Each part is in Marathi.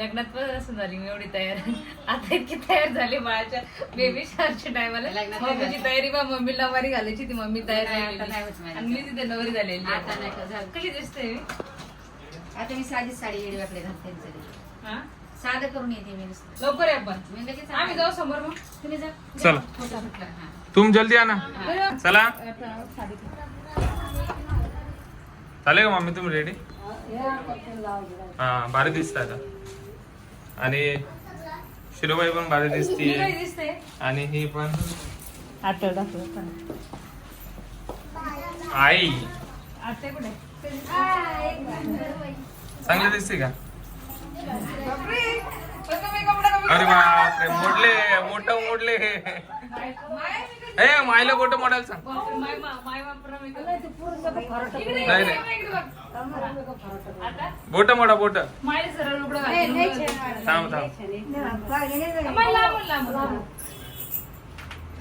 लग्नात पण असं झाली मी एवढी तयार. आता इतकी तयार झाली बाळाच्या बेबी शावरच्या टायमाला. मम्मीची तयारी बा मम्मीला नवरी घालायची ती मम्मी तयार आणि मी तिथे नवरी झालेली. आता नाही कशी दिसते मी आता मी साधी साडी येडीवाकडे घालते हा साधं करून येते मी लवकर आहे आपण मी लगेच आम्ही जाऊ समोर मग तुम्ही जा चला फोटो सुटला हा तुम जल्दी आना चला चालेल का मम्मी तुम्ही रेडी हा भारी दिसत आता आणि शिरोबाई पण भारी दिसतीये दिसते आणि ही पण आता आई आता कुठे चांगली दिसते का अरे बापरे मोडले मोठे ए मायला कुठं मोडायला सांग नाही नाही बोट मोडा बोट थांब थांब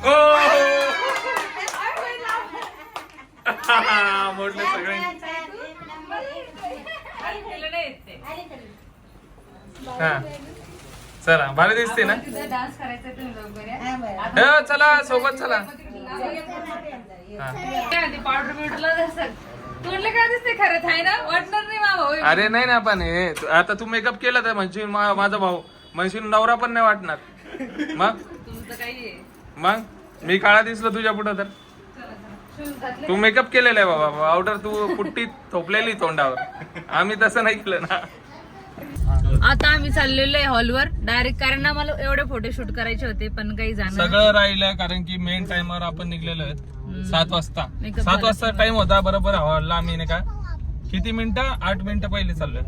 ओ मोडले सगळे हा चला भारी दिसते ना डान्स करायचा तुम्ही हो चला सोबत चला पावडर बिवडरला तोंडलं काय दिसते खरंच आहे ना वाटणार नाही मामा अरे नाही ना पण हे आता तू मेकअप केला तर म्हणजे माझा भाऊ म्हणजे नवरा पण नाही वाटणार मग तुमचं काही मग मी काळा दिसलो तुझ्या पुढं तर तू मेकअप केलेला आहे बाबा पावडर तू पुट्टी थोपलेली तोंडावर आम्ही तसं नाही केलं ना आता आम्ही चाललेलो आहे हॉलवर डायरेक्ट कारण ना मला एवढे फोटोशूट करायचे होते पण काही जाणार सगळं राहिलं कारण की मेन टाइमवर आपण निघलेलो आहेत 7 वाजता 7 वाजता टाइम होता बरोबर हॉलला आम्ही नाही का किती मिनिटं 8 मिनिटं पहिले चाललोय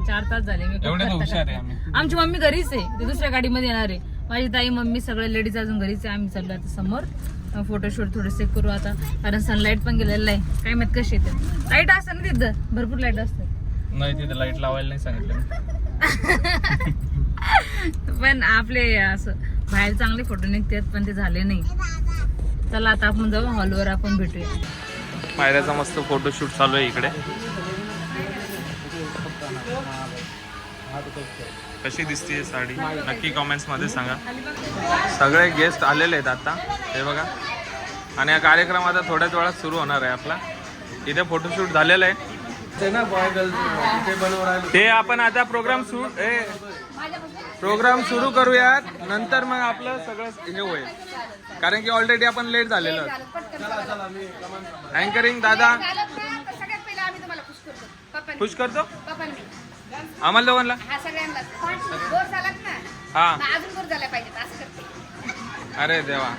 4 तास झाले मी एवढे तर हुशार आहे आम्ही आमची मम्मी घरीच आहे ते दुसऱ्या गाडीमध्ये येणार आहे माझी ताई मम्मी सगळे लेडीज अजून घरीच आहे आम्ही चाललो आता समोर फोटोशूट थोडेसे करू आता कारण सनलाईट पण गेलेलं आहे काय माहित कशी येते लाईट असते ना तिथं भरपूर लाईट असते नाही तिथे लाईट लावायला नाही सांगितलं पण आपले असं बाहेर चांगले फोटो निघतात पण ते झाले नाही चला आता आपण जाऊ हॉलवर आपण भेटूया मायऱ्याचा मस्त फोटोशूट चालू आहे इकडे कशी दिसते साडी नक्की कॉमेंट्स मध्ये सांगा सगळे गेस्ट आलेले आहेत आता हे बघा आणि हा कार्यक्रम आता थोड्याच वेळात सुरू होणार आहे आपला इथे फोटोशूट झालेलं आहे ते आपण आता प्रोग्राम सुरू करूयात नंतर मग आपलं सगळं हे होईल कारण की ऑलरेडी आपण लेट झालेलो अँकरिंग दादा खुश करतो आम्हाला दोघांना हा अरे देवा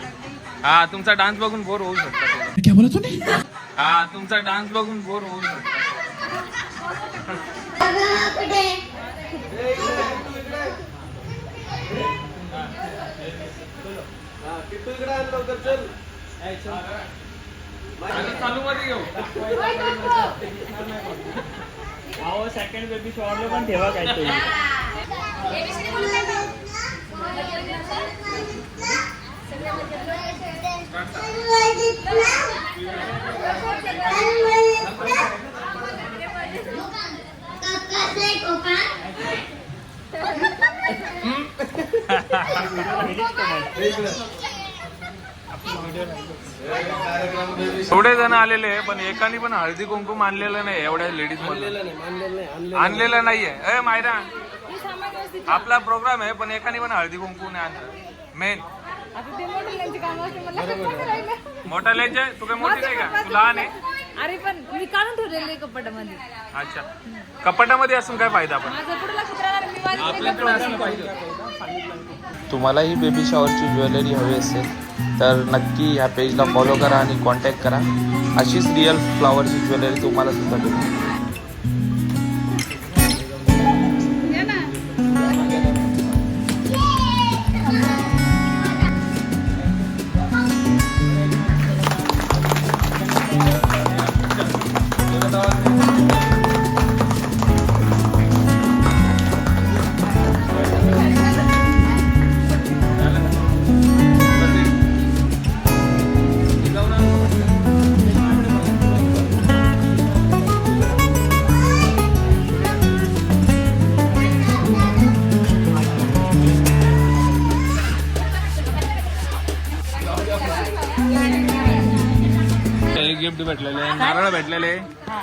हा तुमचा डान्स बघून बोर होऊ शकतो हा तुमचा डान्स बघून बोर होऊ शकतो चालू मध्ये घेऊ सेकंड बेबी शॉर्टला पण ठेवा काहीतरी थोडे जण आलेले आहे पण एकाने पण हळदी कुंकुम आणलेलं नाही एवढ्या लेडीज मध्ये आणलेलं नाहीये ए मायरा आपला प्रोग्राम आहे पण एकाने पण हळदी कुंकुम नाही आणलं मेन मोठा लेंचे तू काय मोठी नाही का तू लहान आहे अरे पण मी काढून ठेवलेले कपाटामध्ये अच्छा कपाटामध्ये असून काय फायदा पण तुम्हालाही बेबी शॉवरची ज्वेलरी हवी असेल तर नक्की ह्या पेजला फॉलो करा आणि कॉन्टॅक्ट करा अशीच रिअल फ्लॉवरची ज्वेलरी तुम्हाला सुद्धा भेटेल भेटलेले नारळ भेटलेले हा.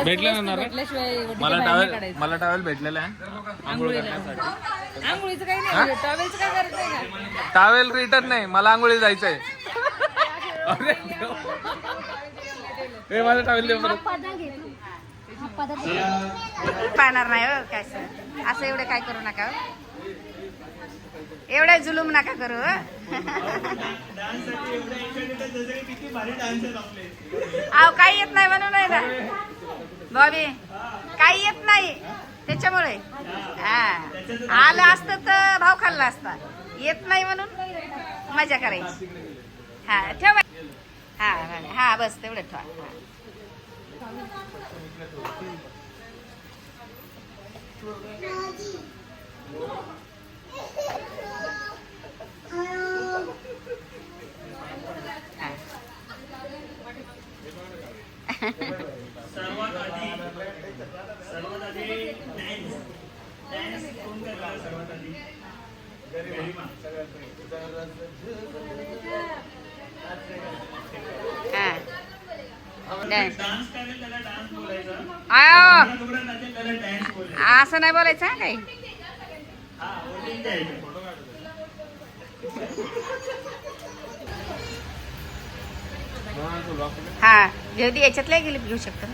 भेटले ना नारळ? भेटल्याशिवाय ओटीचं मला बाहेर नाही टावेल काढायचं. मला टावेल भेटलेला आहे आंघोळ करण्यासाठी. आंघोळीचं काही नाही, टॉवेलचं काय करायचंय का? टावेल रिटर्न नाही, मला आंघोळी जायचंय. अरे हे माझं टावेल दे परत. पाहणार नाही हो काय सर, असं एवढं काय करू नका हो. एवढा जुलूम नका करू हो. अहो काही येत नाही म्हणून आहे ना बॉबी, काही येत नाही त्याच्यामुळे. हा आलं असतं तर भाव खाल्ला असता, येत नाही म्हणून मजा करायची. हा ठेवा. हा हा बस तेवढं ठेवा. सर्वात आधी डान्स कोण करणार सर्वात आधी? गरिमा. डान्स करेल त्याला डान्स बोलायचा. तुकडा नाचेल त्याला डान्स बोलायचा. असं नाही बोलायचं हा काही. हा वोटिंग द्यायचं. हा जेवढी याच्यातल्या गेली घेऊ शकतो ना.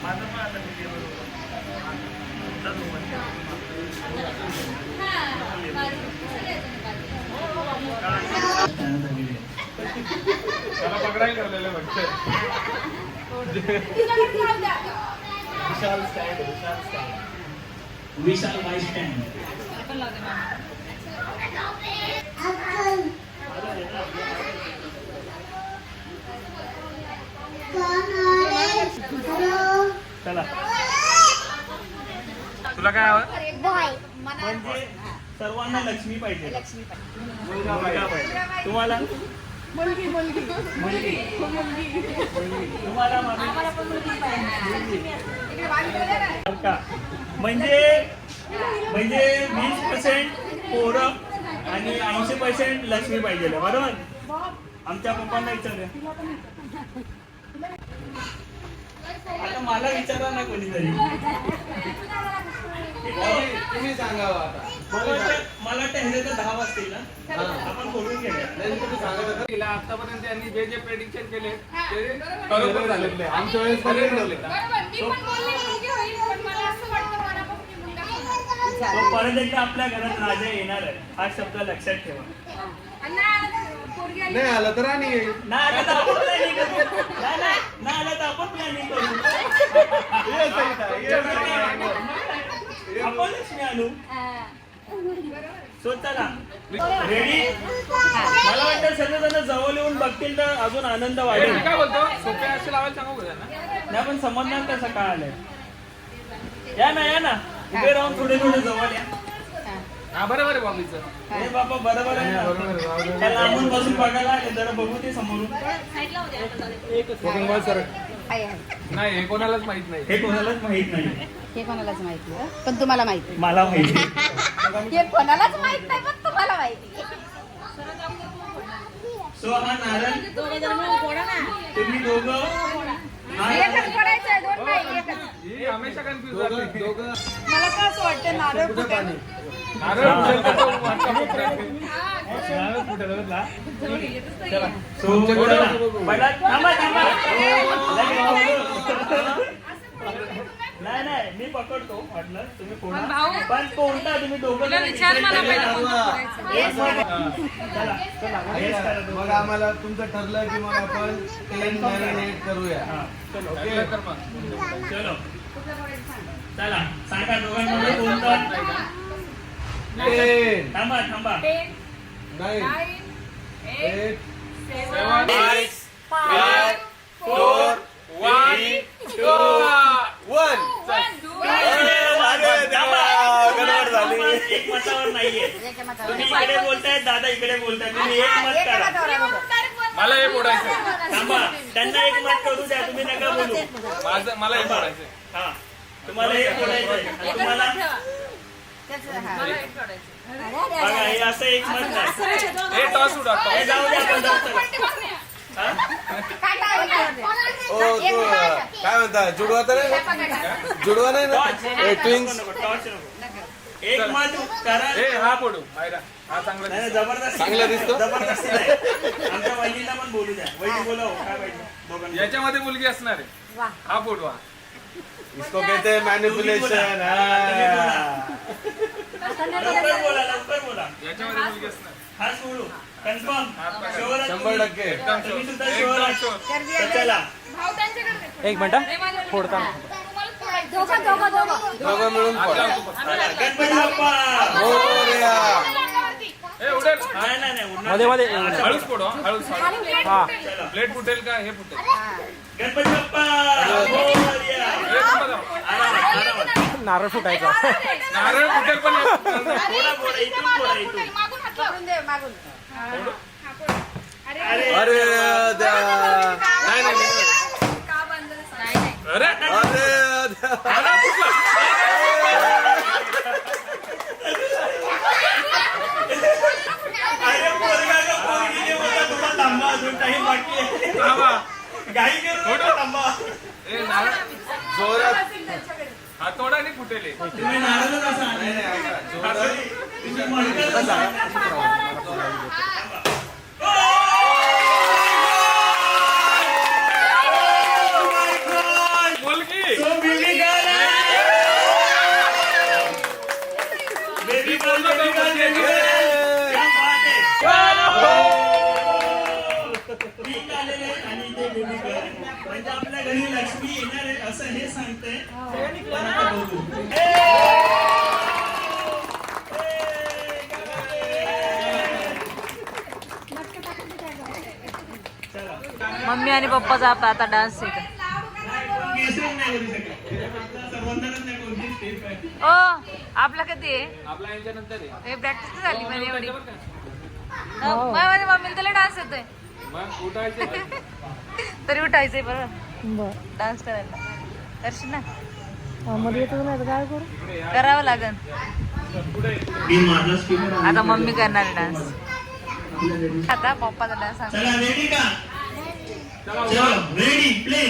माझं पण आता video बरोबर. तुमचा त्याला पकडायला ठेवलेलं वाटतं. विशाल माय स्टँड. चला तुला काय हवं? म्हणजे सर्वांना लक्ष्मी पाहिजे. मुलगा पाहिजे. तुम्हाला तुम्हाला का म्हणजे 20% पोरं आणि 80% लक्ष्मी पाहिजे बरोबर. आमच्या पप्पांना विचारूया. आता मला विचारा ना कोणीतरी. तुम्ही सांगावं आता. मला वाटतं ह्याचे तर 10 वाजतील ना. आपण बोलून घेऊया. आतापर्यंत त्यांनी जे जे प्रेडिक्शन केले ते बरोबर झालेले. आमच्या वेळेस तो परत एकदा आपल्या घरात राजा येणार आहे हा शब्द लक्षात ठेवा. नाही आलं तर आणि नाही आला तर आपण प्लॅनिंग करू. नाही आला तर आपण प्लॅनिंग करू. आपण लक्ष्मी आणू. सो चला रेडी. मला वाटतं सर्वजण जवळ येऊन बघतील तर अजून आनंद वाढेल. काय बोलतो सोप्या असे लावायला सांगू का त्यांना? नाही पण समजणार कसं काय आलंय. या ना उभे राहून थोडे जवळ या. हा बरोबर आहे बॉबीचं. हे बाबा बरोबर आहे ना. त्या लांबून बसून बघायला आले जरा बघू ते समोरून. नाही हे कोणालाच माहित नाही. हे कोणालाच माहित नाही. हे कोणालाच माहिती नाही पण तुम्हाला माहिती. मला माहिती. हे कोणालाच माहित नाही पण तुम्हाला माहिती. सो हा नारळ तुम्ही दोघं एकच फोडायचं आहे, दोन नाही एकच. ही हमेशा कन्फ्युज झाली. मला काय असं वाटतं नारळ फुटेल. नारळ उचल का तो वाटतं फुटलं. सो पहिला थांबा. नाही मी पकडतो म्हटलं तुम्ही फोडा. पण कोणता तुम्ही दोघं जण विचार मला पहिला चला हेच करा दोघं. मग आम्हाला तुमचं ठरलं की मग आपण प्लेन मॅरिनेट करूया. हा, चलो चलो चला सांगा दोघांमध्ये कोणतं. टेन थांबा 9 8 7 6 5 4 1 गडबड झाली. एक मतावर नाहीये. तुम्ही इकडे बोलताय दादा इकडे बोलताय. तुम्ही एक मत करा. मला हे फोडायचं. थांबा त्यांना एक मत करू द्या. तुम्ही नका बोलू. मला हे फोडायचं. हा तुम्हाला हे बोलायचं आहे. आणि तुम्हाला त्याचं हा. मला एक काढायचं. बघा हे असं एक मत आहे. हे टॉस उडा हे जाऊ द्या आपण जाऊ चला. हा? ओ तू काय म्हणता जुडवा तर नाही जुडवा नाही टॉर्च. ना ट्विन्स नको, टॉर्च नको. एक मत करा. हे हा पडू मायरा हा चांगला नाही, नाही, जबरदस्ती चांगला दिसतो? जबरदस्ती नाही. आमच्या वहिनीला पण बोलू द्या. वहिनी बोला हो, काय पाहिजे दोघांना. याच्यामध्ये मुलगी असणार आहे हा फोटो हा इसको कहते हैं मैनिपुलेशन लवकर बोला लवकर बोला. याच्यामध्ये मुलगी असणार हा सोडू कन्फर्म 100%. तुम्ही सुद्धा एकदम शुअर sure. तर चला दोघं मिळून आता पड. तू बस. गणपती बाप्पा. मोरया. हे उडेल नाही नाही नाही उन्हाळ्यात. हळूच फोडू हा, हळूच चला. प्लेट फुटेल का हे फुटेल गणपती बाप्पा मोरया. हे थांबा, थांबा. आरामात, आरामात. नारळ फुटेल पण हे फुटणार नाही. बोला बोला इथून बोला इथून. मागून दे मागून अरे अरे द्या. नाही नाही नाही. अरे अरे द्या. मला फुटला. अरे पोरगा का पोरगीने बोला तुला थांबा अजून टाइम बाकी आहे. थांबा. घाई करू नका थांबा. हे नारळ जोरात. हातोडाने फुटेल हे. तुम्ही नाराजच असा नाही नाही ऐका. तुम्ही म्हणताच असा. मुलगी तो बेबी गर्ल आहे. Baby girl, baby girl, baby girl. क्या बात आहे. ठीक आलेले आहेत आणि ते बेबी गर्ल आहे. म्हणजे आपल्या घरी लक्ष्मी येणार आहे असं हे सांगते. पण आता बघू. मम्मी आणि पप्पाचा आता डान्स आहे केसरच नाही करू शकत. सर्वांनाच नाही कोणती स्टेप आहे. ओ आपला कधी आहे आपला यांच्या नंतर आहे हे प्रॅक्टिस झाली माझी एवढी माझ्या मम्मीला त्याला डान्स येतोय मग उठायचं तरी उठायचंय बरोबर डान्स करायला करशील ना करावं लागन मी माझा स्पीकर आता मम्मी करणार डान्स आता पप्पाचा डान्स चला रेडी का चलो रेडी प्ले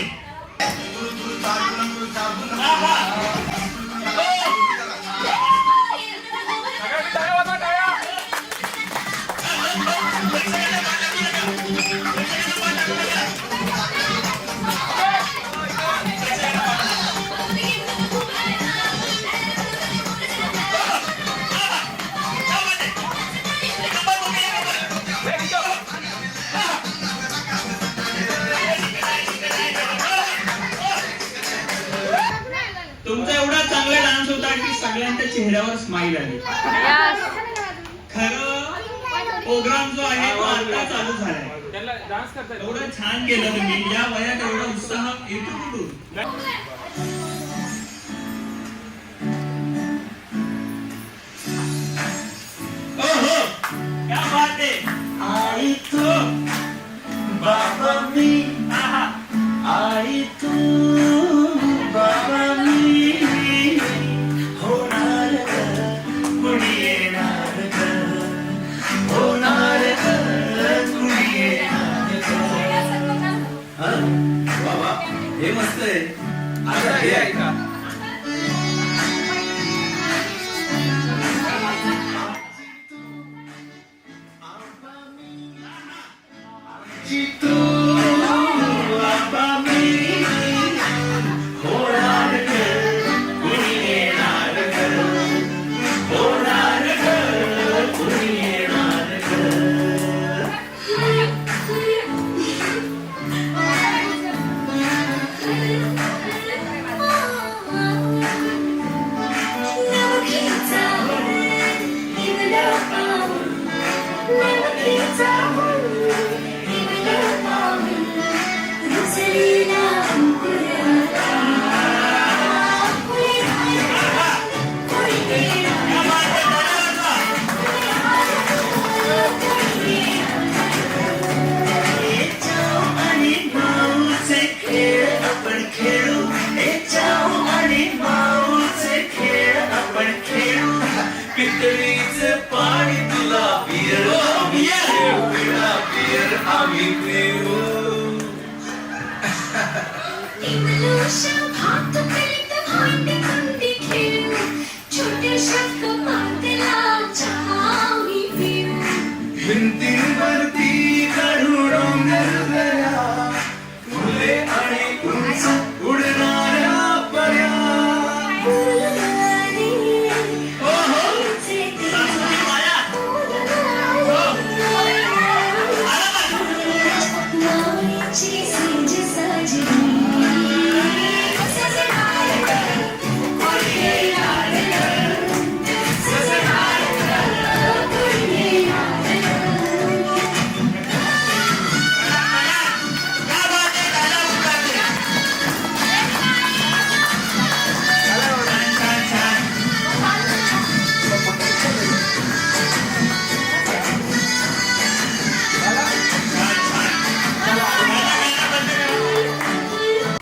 तुमचा एवढा चांगला डान्स होता की सगळ्यांच्या चेहऱ्यावर स्माइल आली. खरं प्रोग्राम जो आहे तो आता चालू झालाय. त्याला डान्स करता येतो. एवढं छान केलं तुम्ही या वयात एवढा उत्साह येतो कुठून. ओहो क्या बात आहे. आई तू बाबा मी आहा आई तू बाबा मी होणार कुणी येणार होणार कुणी येणार. बाबा हे मस्त आहे. आता हे ऐका. खेळ आपण खेळू. आम्ही पिऊ भिंतींवरती काढू डोंगर दऱ्या फुले आणि उंच उडणाऱ्या पर्या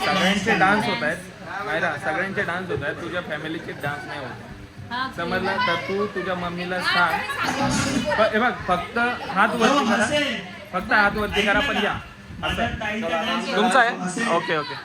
सगळ्यांचे डान्स होत आहेत मायरा, सगळ्यांचे डान्स होत आहेत, तुझ्या फॅमिलीचे डान्स नाही होत समजलं तर तू तुझ्या मम्मीला सांग हे बघ फक्त हात वरती करा, फक्त हात वरती करा पण या असं तुमचं आहे. ओके ओके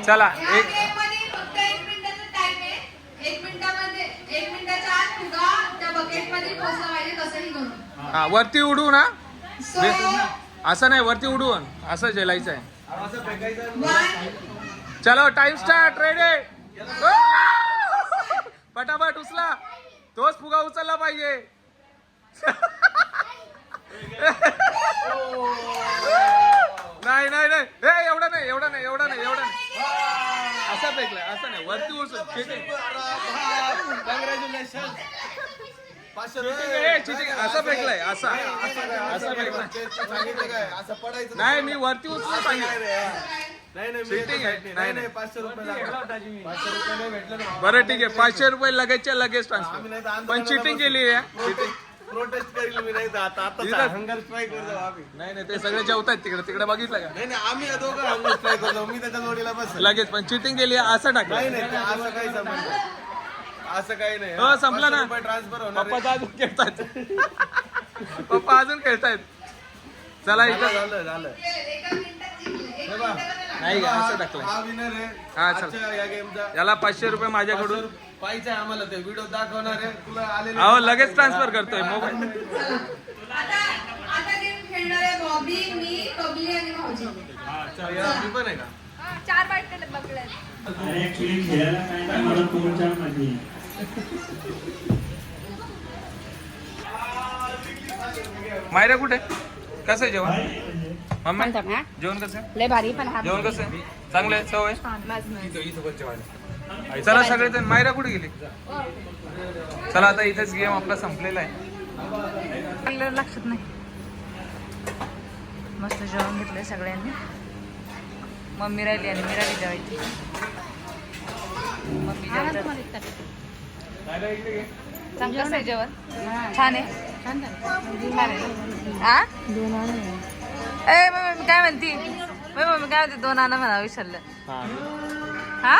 चला एक फक्त 1 मिनिटाचा टाइम आहे. 1 मिनिटामध्ये 1 मिनिटाच्या आत फुगा त्या बकेटमध्ये पोहोचला पाहिजे कसंही करून. हा वरती उडू ना So, असं नाही वरती उडवून असं जेलायचं आहे. असं फेकायचं. 1 चलो टाइम स्टार्ट रेडी पटापट उचला तोच फुगा उचलला पाहिजे. नाही नाही नाही ए, एवढा नाही एवढा नाही एवढा नाही एवढा नाही असा फेकलाय असं नाही वरती उचल cheating. कॉंग्रॅच्युलेशन. 500 ए, रुपये. cheating. असं फेकलाय असा असं फेकलाय सांगितलं काय असं पडायचं नाही मी वरती उचलून सांगितलं. नाही नाही Cheating आहे. नाही नाही, नाही 500 रुपये लागले. 500 रुपये नाही भेटलं ना. बरं ठीक आहे 500 रुपये लगेचच्या लगेच आम्ही नाही तर ट्रान्सफर पण आंदोलनाला चिटिंग बसू. केली आहे cheating. प्रोटेस्ट करील मी नाही तर आता इथं- आता हंगर स्ट्राईक करतो आम्ही. नाही नाही ते सगळे जेवतात तिकडे तिकडे बघितलं का नाही नाही आम्ही दोघं हंगर स्ट्राईक करतो. मी त्याच्या जोडीला बस. लगेच पण चिटिंग केली आहे असं नाही टाकलं. नाही ते असं काही संबंध नाही. असं काही नाही. हो, संपलं ना. 500 रुपये ट्रान्सफर होणार आहे. पप्पा अजून खेळतायत पप्पा अजून खेळतायत. चला इथं झालं झालं एका मिनिटात जिंकले. 1 मिनिटाचा नाही का असं टाकलं हा विनर आहे हा, चल. आजच्या या गेमचा. याला 500 रुपये माझ्याकडून पाहिजे आम्हाला ते व्हिडिओ दाखवणार आहे तुला आलेले. अहो लगेच ट्रान्सफर करतोय मोबाईल. आता गेम खेळणारे बॉबी मी बबली आणि भाऊजी. मी पण आहे का 4 बाटल्या बघल्या. अरे ऍक्च्युली खेळायला काय नाही मला 2-4 माहिती. मायरा कुठे कसं आहे जेवण मम्मी जेवण कसं आहे? लय भारी पण हा जेवण कसं आहे? चांगलं आहे सवय चला सगळेजण मायरा कुठे गेली. चला आता इथेच गेम आपला संपलेला आहे. लक्षात नाही. मस्त जेवण घेतलंय सगळ्यांनी. मम्मी राहिली आणि मी राहिली जेवायची. मम्मी जेवतात. कसं आहे जेवण छान आहे. छान आहे हा ए मम्मी काय म्हणती मम्मी काय म्हणते 2 आणा म्हणा विसरलं. हा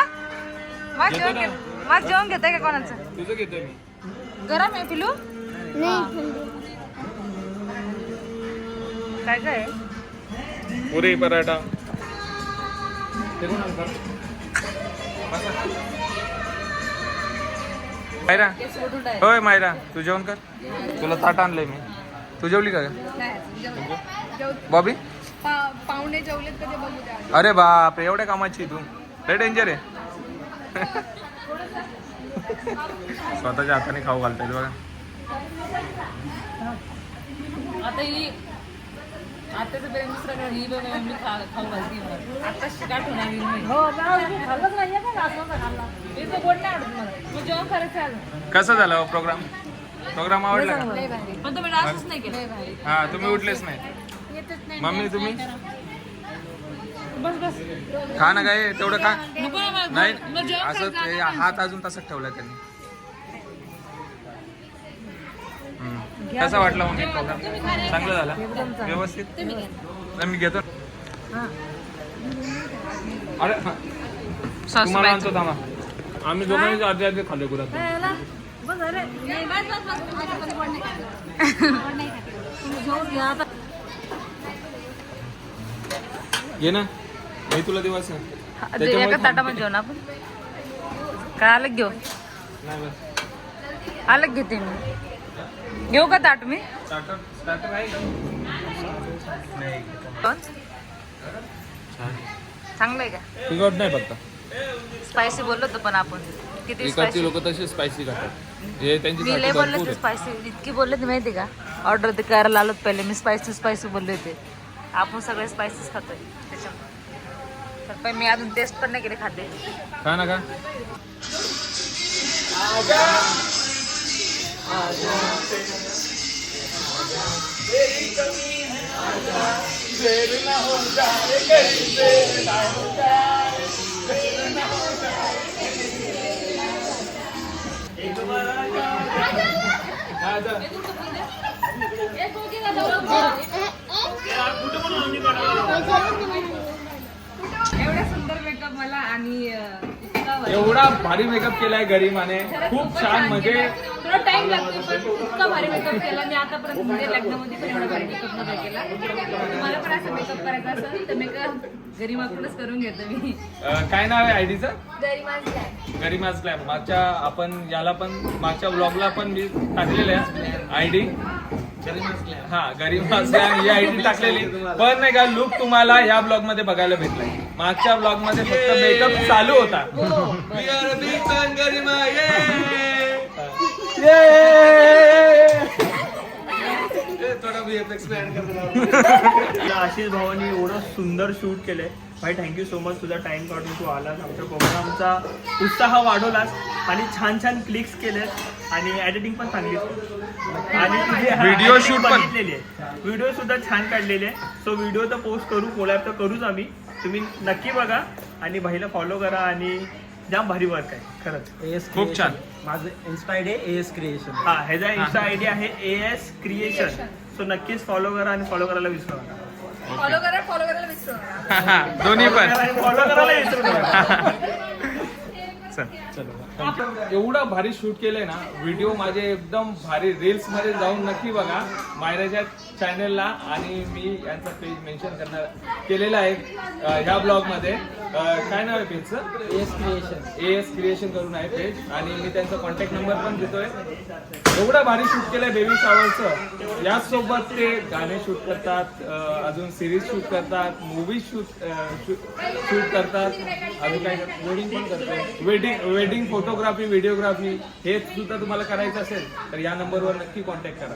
माझं जेवण घेताय का कोणाचं. तुझं घेतोय मी गरम आहे पिलू काय काय पुरी पराठा मायरा होय मायरा तू जेवण कर तुला ताट आणलंय मी. तू जेवली का बॉबी. पाहुणे जेवलेत कधी बघू द्या. अरे बाप रे एवढ्या कामाची तू लय डेंजर आहे. स्वतःच्या हाताने खाऊ घालताय बघा. आता ही आताच बरे दुसऱ्याकडे ही बघा मी खाऊ घालते आता शिकाट होणार खाल्लंच नाही खाल्ला मी तो गोड नाही आवडत मला. मग जेवण करायचं आहे. कसं झालं प्रोग्राम प्रोग्राम आवडला का? पण तुम्ही डान्सच नाही केलं. हा तुम्ही उठलेच नाही. मम्मी तुम्ही बस बस खा ना काय तेवढं खा. नको ना मला. नाही मग जेवण असं करायचं ते आहे. हात अजून तसंच ठेवलाय त्यांनी. कसा वाटला मग प्रोग्राम चांगलं झाला व्यवस्थित. नाही, मी घेतो अरे तुम्हाला आणतो थांबा. आम्ही दोघांनी अर्धे अर्धे खाल्ले गुरात. घे ना मी तुला दिवस एका ताटामध्ये जेवण आपण काय अलग घेऊ नाही बस अलग घेते मी. घेऊ का ताट मी स्टार्टर स्टार्टर आहे का? चांगलं आहे का तिखट नाही फक्त. स्पायसी बोललो होतो पण आपण किती इकडची स्पायसी लोक तसे स्पायसी खातात. हे त्यांची मी लय बोलले ते स्पायसी इतकी बोलले ते माहिती का. ऑर्डर ते करायला आलो पहिले मी स्पायसी स्पायसी बोलले होते. आपण सगळे स्पायसीच खातोय त्याच्यामुळे तर पण मी अजून टेस्ट पण नाही केले खाते. खा ना का एवढा सुंदर मेकअप मला आणि एवढा भारी मेकअप केलाय गरीमाने खूप छान म्हणजे थोडा टाइम लागतो पण इतका भारी मेकअप केला मी आतापर्यंत म्हणजे लग्नामध्ये पण एवढा भारी मेकअप नव्हता केला. मला पण असं मेकअप करायचा असेल तर मेकअप घरी वापरूनच करून घेतो मी. काय नाव आहे आयडीचं? गरिमाज ग्लॅम. आपण याला पण मागच्या ब्लॉगला पण मी टाकलेलं आहे आयडी. हा गरिमाज ग्लॅम ही आयडी टाकलेली. पण नाही का लुक तुम्हाला ह्या ब्लॉग मध्ये बघायला भेटलाय. मागच्या ब्लॉग मध्ये फक्त मेकअप चालू होता. We are a big fan, गरिमा. थोडा VFX ऍड करतो. आशिष भावानी एवढं सुंदर शूट केलंय. भाई थँक्यू सो मच, तुझा टाइम काढून तू आलास, आमच्या प्रोग्रामचा उत्साह वाढवलास आणि छान छान क्लिक्स केलेत आणि एडिटिंग पण चांगली आणि Video shoot पण. बघितलेली आहे. व्हिडिओ सुद्धा छान काढलेले आहे. सो व्हिडिओ तर पोस्ट करू, कोलॅब तर करूच आम्ही. तुम्ही नक्की बघा आणि भाईला फॉलो करा आणि जाम भारी वर्क आहे खरंच. खूप छान. माझं इन्स्टा आयडी AS क्रिएशन. हा ह्याचा इन्स्टा आयडी आहे AS क्रिएशन. सो नक्कीच फॉलो करा आणि फॉलो करायला विसरू नका. फॉलो करायला विसरू नका. दोन्ही पण. फॉलो करायला विसरू नका. एवढा भारी शूट केलंय ना. व्हिडिओ माझे एकदम भारी रील्स मध्ये जाऊन नक्की बघा मायराच्या चॅनलला. आणि मी यांचा पेज मेन्शन केलेला आहे ह्या ब्लॉग मध्ये. काय नाव आहे पेजचं? AS क्रिएशन करून आहे पेज. आणि मी त्यांचा कॉन्टॅक्ट नंबर पण देतोय. एवढा भारी शूट केलंय बेबी शॉवरचं. याचसोबत ते गाणे शूट करतात, अजून सिरीज शूट करतात, मूवी शूट करतात, अजून काय वेडिंग पण करतात. वेडिंग फोटोग्राफी, व्हिडिओग्राफी हे सुद्धा तुम्हाला करायचं असेल तर या नंबरवर नक्की कॉन्टॅक्ट करा.